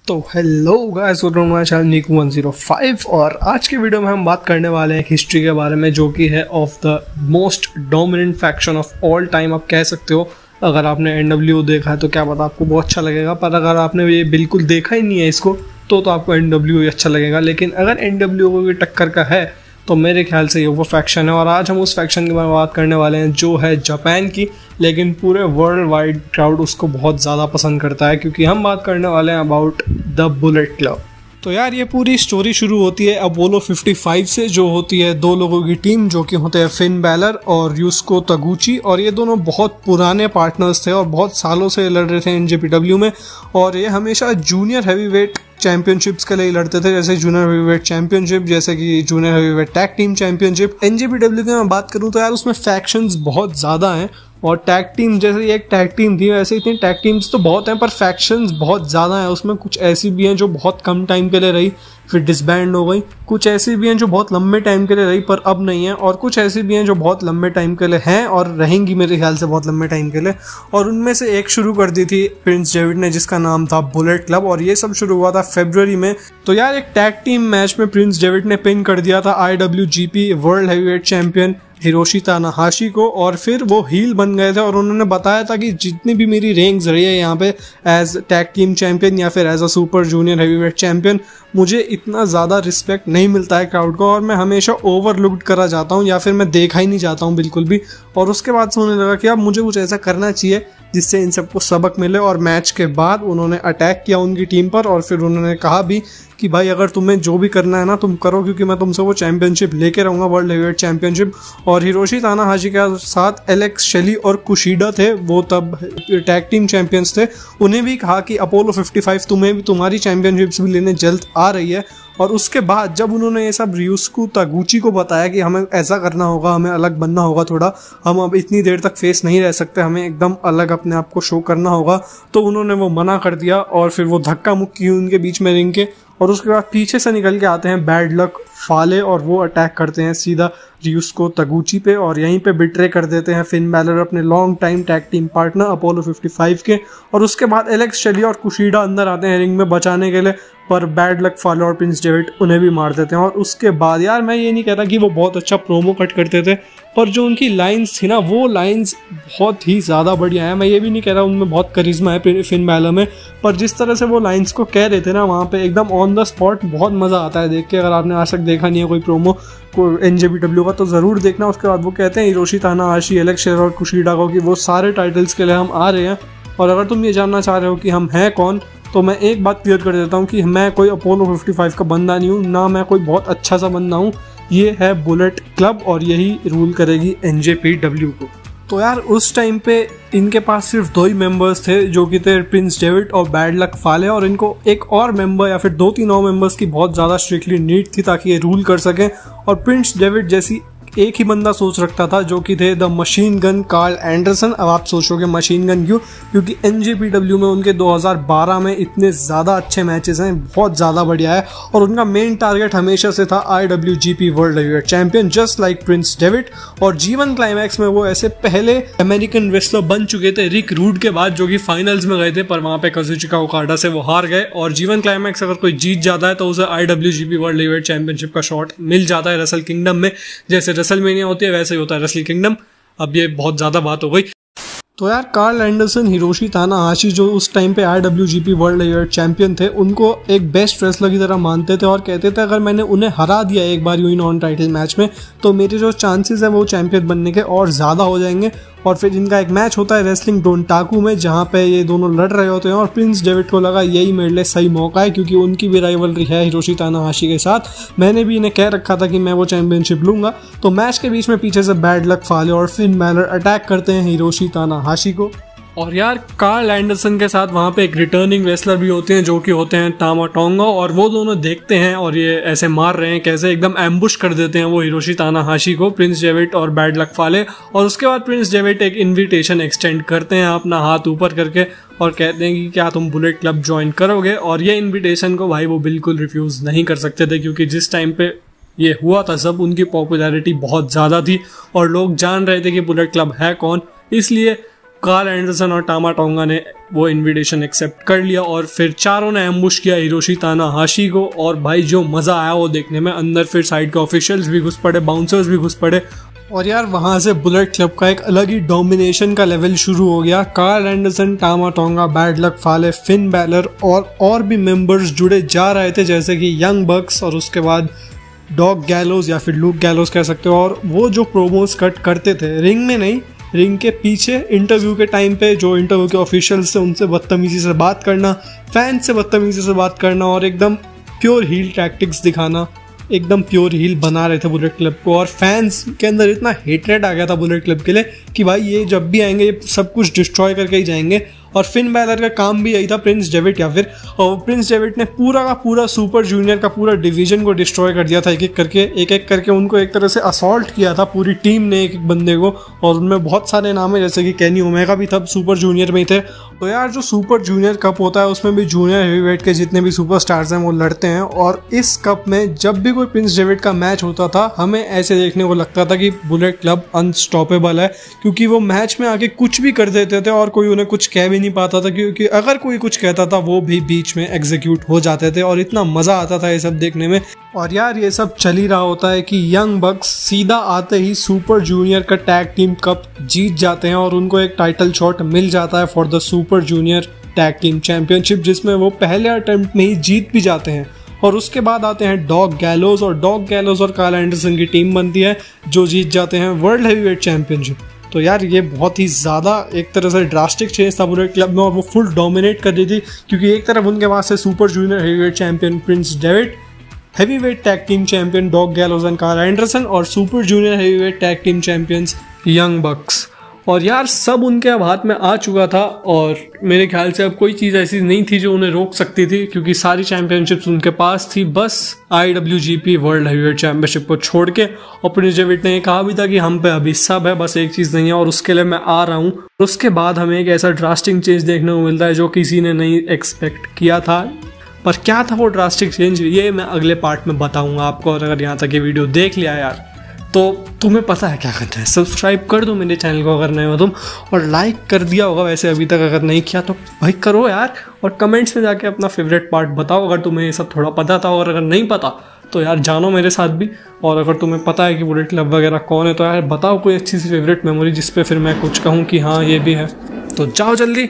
तो hello guys, welcome to my channel Neeku 105। और आज के वीडियो में हम बात करने वाले हैं हिस्ट्री के बारे में, जो कि है of the most dominant faction of all time आप कह सकते हो। अगर आपने NWO देखा है तो क्या पता आपको बहुत अच्छा लगेगा, पर अगर आपने ये बिल्कुल देखा ही नहीं है इसको तो आपको NWO ही अच्छा लगेगा। लेकिन अगर NWO को टक्कर का है तो मेरे ख्याल से ये वो फैक्शन है। और आज हम उस फैक्शन के बारे में बात करने वाले हैं जो है जापान की, लेकिन पूरे वर्ल्ड वाइड क्राउड उसको बहुत ज़्यादा पसंद करता है, क्योंकि हम बात करने वाले हैं अबाउट द बुलेट क्लब। तो यार ये पूरी स्टोरी शुरू होती है अपोलो 55 से, जो होती है दो लोगों की टीम, जो कि होते हैं फिन बैलर और यूस्को तगुची। और ये दोनों बहुत पुराने पार्टनर्स थे और बहुत सालों से लड़ रहे थे NJPW में। और ये हमेशा जूनियर हैवीवेट चैंपियनशिप्स के लिए लड़ते थे, जैसे जूनियर हैवीवेट चैंपियनशिप, जैसे कि junior heavyweight tag team championship. NJPW की मैं बात करूँ तो यार उसमें फैक्शंस बहुत ज़्यादा हैं, और टैग टीम जैसे एक टैग टीम थी वैसे इतनी टैग टीम्स तो बहुत हैं, पर फैक्शंस बहुत ज़्यादा हैं। उसमें कुछ ऐसी भी हैं जो बहुत कम टाइम के लिए रही फिर डिसबैंड हो गई, कुछ ऐसी भी हैं जो बहुत लंबे टाइम के लिए रही पर अब नहीं है, और कुछ ऐसी भी हैं जो बहुत लंबे टाइम के लिए हैं और रहेंगी मेरे ख्याल से बहुत लंबे टाइम के लिए। और उनमें से एक शुरू कर दी थी प्रिंस डेविड ने, जिसका नाम था बुलेट क्लब, और ये सब शुरू हुआ था फरवरी में। तो यार एक टैग टीम मैच में प्रिंस डेविड ने पिन कर दिया था IWGP world heavyweight champion Hiroshi Tanahashi को, और फिर वो हील बन गए थे। और उन्होंने बताया था कि जितनी भी मेरी रैंक्स रही है यहाँ पे एज टैग टीम चैंपियन या फिर as a super junior heavyweight champion, मुझे इतना ज़्यादा रिस्पेक्ट नहीं मिलता है क्राउड को, और मैं हमेशा ओवरलुक्ड करा जाता हूँ या फिर मैं देखा ही नहीं जाता हूँ बिल्कुल भी। और उसके बाद से उन्हें लगा कि अब मुझे कुछ ऐसा करना चाहिए जिससे इन सबको सबक मिले। और मैच के बाद उन्होंने अटैक किया उनकी टीम पर, और फिर उन्होंने कहा भी कि भाई अगर तुम्हें जो भी करना है ना तुम करो, क्योंकि मैं तुमसे वो चैंपियनशिप लेके रहूँगा, वर्ल्ड हैवीवेट चैंपियनशिप। और हिरोशी तानाहाशी के साथ एलेक्स शेली और कुशिडा थे, वो तब टैग टीम चैंपियंस थे। उन्हें भी कहा कि अपोलो 55 तुम्हें भी तुम्हारी चैंपियनशिप्स भी लेने जल्द आ रही है। और उसके बाद जब उन्होंने ये सब यूस्को तगुची को बताया कि हमें ऐसा करना होगा, हमें अलग बनना होगा थोड़ा, हम अब इतनी देर तक फेस नहीं रह सकते, हमें एकदम अलग अपने आप को शो करना होगा, तो उन्होंने वो मना कर दिया। और फिर वो धक्का मुक्की हुई उनके बीच में रिंग के, और उसके बाद पीछे से निकल के आते हैं बैड लक फाले, और वो अटैक करते हैं सीधा यूस्को तगुची पे, और यहीं पे बिट्रे कर देते हैं फिन बैलर अपने long time tag team partner Apollo 55 के। और उसके बाद एलेक्स शेली और कुशिडा अंदर आते हैं रिंग में बचाने के लिए, पर बैड लक फाले और प्रिंस डेविड उन्हें भी मार देते हैं। और उसके बाद यार मैं ये नहीं कहता कि वो बहुत अच्छा प्रोमो कट करते थे, पर जो उनकी लाइंस थी ना वो लाइंस बहुत ही ज़्यादा बढ़िया है। मैं ये भी नहीं कह रहा उनमें बहुत करिश्मा है फिन बैलर में, पर जिस तरह से वो लाइंस को कह रहे थे ना वहाँ पे एकदम ऑन द स्पॉट बहुत मज़ा आता है देख के। अगर आपने आज तक देखा नहीं है कोई प्रोमो को NJPW का तो ज़रूर देखना। उसके बाद वो कहते हैं हिरोशी तानाहाशी, एलेक्स शेली और कुशिडा को कि वो सारे टाइटल्स के लिए हम आ रहे हैं। और अगर तुम ये जानना चाह रहे हो कि हम हैं कौन, तो मैं एक बात क्लियर कर देता हूँ कि मैं कोई अपोलो 55 का बंदा नहीं हूँ, ना मैं कोई बहुत अच्छा सा बंदा हूँ। ये है बुलेट क्लब और यही रूल करेगी NJPW को। तो यार उस टाइम पे इनके पास सिर्फ दो ही मेंबर्स थे, जो कि थे प्रिंस डेविड और बैड लक फाले, और इनको एक और मेंबर या फिर 2-3 और मेंबर्स की बहुत ज़्यादा स्ट्रिक्टली नीड थी ताकि ये रूल कर सकें। और प्रिंस डेविड जैसी एक ही बंदा सोच रखता था, जो कि थे the machine gun Karl Anderson. अब आप सोचोगे मशीन गन क्यों? क्योंकि NJPW में उनके 2012 में इतने ज़्यादा अच्छे मैचेस हैं, बहुत ज़्यादा बढ़िया है। और उनका मेन टारगेट हमेशा से था IWGP world heavyweight champion, just like Prince David. और जीवन क्लाइमैक्स में वो ऐसे पहले अमेरिकन रेसलर बन चुके थे रिक रूड के बाद, जो कि फाइनल्स में गए थे, पर वहाँ पे काजुचिका ओकाडा से वो हार गए। और जीवन क्लाइमैक्स अगर कोई जीत जाता है तो उसे IWGP वर्ल्ड हैवीवेट चैंपियनशिप का शॉट मिल जाता है रेसल किंगडम में। जैसे रेसलमेनिया होती है वैसे ही होता है रेसल किंगडम। अब ये बहुत ज़्यादा बात हो गई। तो यार कार्ल एंडरसन, हिरोशी तानाहाशी जो उस टाइम पे IWGP वर्ल्ड हैवीवेट चैंपियन थे, उनको एक बेस्ट रेसलर की तरह मानते थे और कहते थे अगर मैंने उन्हें हरा दिया एक बार यूं नॉन टाइटल मैच में तो मेरे जो चांसेस हैं वो चैंपियन बनने के और ज़्यादा हो जाएंगे। और फिर इनका एक मैच होता है रेसलिंग डोंटाकू में, जहाँ पे ये दोनों लड़ रहे होते हैं। और प्रिंस डेविड को लगा यही मेरे लिए सही मौका है, क्योंकि उनकी भी राइवलरी है हिरोशी तानाहाशी के साथ। मैंने भी इन्हें कह रखा था कि मैं वो चैंपियनशिप लूंगा। तो मैच के बीच में पीछे से बैड लक फाले और फिन बैलर अटैक करते हैं हिरोशी तानाहाशी को। और यार कार्ल एंडरसन के साथ वहाँ पे एक रिटर्निंग रेसलर भी होते हैं, जो कि होते हैं टामा टोंगा, और वो दोनों देखते हैं और ये ऐसे मार रहे हैं, कैसे एकदम एम्बुश कर देते हैं वो हिरोशी तानाहाशी को, प्रिंस डेविड और बैड लक फाले। और उसके बाद प्रिंस डेविड एक इन्विटेशन एक्सटेंड करते हैं अपना हाथ ऊपर करके, और कहते हैं कि क्या तुम बुलेट क्लब ज्वाइन करोगे। और ये इन्विटेशन को भाई वो बिल्कुल रिफ्यूज़ नहीं कर सकते थे, क्योंकि जिस टाइम पे ये हुआ था सब उनकी पॉपुलैरिटी बहुत ज़्यादा थी और लोग जान रहे थे कि बुलेट क्लब है कौन। इसलिए कार्ल एंडरसन और टामा टोंगा ने वो इनविटेशन एक्सेप्ट कर लिया और फिर चारों ने एम्बुश किया हिरोशी तानाहाशी को। और भाई जो मज़ा आया वो देखने में, अंदर फिर साइड के ऑफिशियल्स भी घुस पड़े, बाउंसर्स भी घुस पड़े और यार वहाँ से बुलेट क्लब का एक अलग ही डोमिनेशन का लेवल शुरू हो गया। Karl Anderson, टामा tonga, bad luck फाले, फिन बैलर और भी मेंबर्स जुड़े जा रहे थे, जैसे कि यंग बक्स और उसके बाद डॉग गैलोज या फिर लूक गैलोज कह सकते हो। और वो जो प्रोमोज कट करते थे रिंग में नहीं, रिंग के पीछे इंटरव्यू के टाइम पे जो इंटरव्यू के ऑफिशियल्स थे उनसे बदतमीजी से बात करना, फैंस से बदतमीजी से बात करना और एकदम प्योर हील टैक्टिक्स दिखाना, एकदम प्योर हील बना रहे थे बुलेट क्लब को। और फैंस के अंदर इतना हेटरेट आ गया था बुलेट क्लब के लिए कि भाई ये जब भी आएंगे ये सब कुछ डिस्ट्रॉय करके ही जाएंगे। और फिन बैलर का काम भी यही था, प्रिंस डेविड या फिर, और प्रिंस डेविड ने पूरा का पूरा सुपर जूनियर का पूरा डिवीजन को डिस्ट्रॉय कर दिया था। एक एक करके उनको एक तरह से असॉल्ट किया था पूरी टीम ने एक बंदे को। और उनमें बहुत सारे नाम है, जैसे कि केनी ओमेगा भी तब सुपर जूनियर में ही थे। तो यार जो सुपर जूनियर कप होता है उसमें भी जूनियर हेवीवेट के जितने भी सुपरस्टार्स हैं वो लड़ते हैं। और इस कप में जब भी कोई प्रिंस डेविड का मैच होता था हमें ऐसे देखने को लगता था कि बुलेट क्लब अनस्टॉपेबल है, क्योंकि वो मैच में आके कुछ भी कर देते थे और कोई उन्हें कुछ कह भी नहीं पाता था, क्योंकि अगर कोई कुछ कहता था वो भी बीच में एग्जीक्यूट हो जाते थे। और इतना मजा आता था ये सब देखने में। और यार ये सब चल ही रहा होता है कि यंग बक्स सीधा आते ही सुपर जूनियर का टैग टीम कप जीत जाते हैं और उनको एक टाइटल शॉट मिल जाता है for the super junior tag team championship, जिसमें वो पहले अटेम्प्ट में ही जीत भी जाते हैं। और उसके बाद आते हैं डॉग गैलोज, और डॉग गैलोज और कार्ल एंडरसन की टीम बनती है जो जीत जाते हैं वर्ल्ड हेवीवेट चैंपियनशिप। तो यार ये बहुत ही ज़्यादा एक तरह से ड्रास्टिक चेंज था बुलेट क्लब में और वो फुल डोमिनेट कर रही थी, क्योंकि एक तरफ उनके पास से super junior heavyweight champion Prince David, heavyweight tag team champion Doc Gallows and Karl Anderson और super junior heavyweight tag team champions Young Bucks. और यार सब उनके अब हाथ में आ चुका था और मेरे ख्याल से अब कोई चीज़ ऐसी नहीं थी जो उन्हें रोक सकती थी, क्योंकि सारी चैंपियनशिप्स उनके पास थी, बस IWGP वर्ल्ड हेवीवेट चैंपियनशिप को छोड़ के। और प्रिंस डेविड ने कहा भी था कि हम पे अभी सब है, बस एक चीज़ नहीं है और उसके लिए मैं आ रहा हूँ। उसके बाद हमें एक ऐसा ड्रास्टिक चेंज देखने को मिलता है जो किसी ने नहीं एक्सपेक्ट किया था। पर क्या था वो ड्रास्टिक चेंज, ये मैं अगले पार्ट में बताऊंगा आपको। और अगर यहाँ तक ये वीडियो देख लिया यार तो तुम्हें पता है क्या करना है, सब्सक्राइब कर दो मेरे चैनल को अगर नए हो तुम, और लाइक कर दिया होगा वैसे अभी तक अगर नहीं किया तो भाई करो यार। और कमेंट्स में जाके अपना फेवरेट पार्ट बताओ अगर तुम्हें ये सब थोड़ा पता था, और अगर नहीं पता तो यार जानो मेरे साथ भी। और अगर तुम्हें पता है कि बुलेट क्लब वगैरह कौन है तो यार बताओ कोई अच्छी सी फेवरेट मेमोरी जिस पे फिर मैं कुछ कहूँ कि हाँ ये भी है। तो जाओ जल्दी